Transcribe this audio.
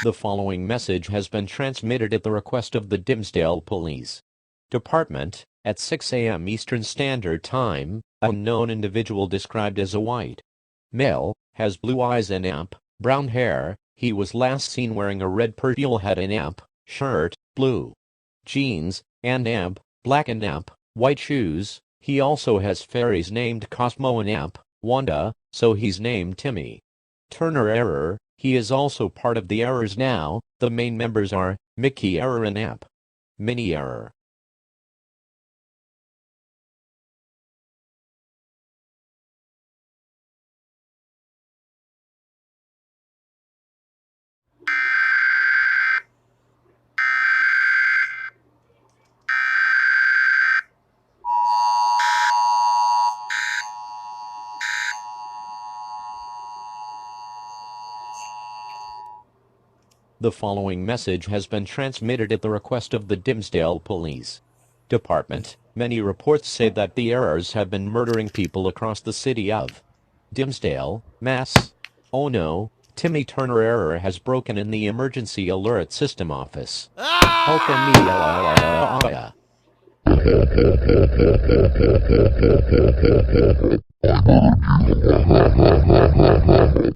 The following message has been transmitted at the request of the Dimsdale Police Department. At 6 a.m. Eastern Standard Time, a unknown individual described as a white male has blue eyes and brown hair. He was last seen wearing a red purple hat and shirt, blue jeans, and black and white shoes. He also has fairies named Cosmo and Wanda, so he's named Timmy Turner Error. He is also part of the Errors now. The main members are Mickey Error and Minnie Error. The following message has been transmitted at the request of the Dimsdale Police Department. Many reports say that the Errors have been murdering people across the city of Dimsdale, Mass. Oh no, Timmy Turner Error has broken in the emergency alert system office. Help me.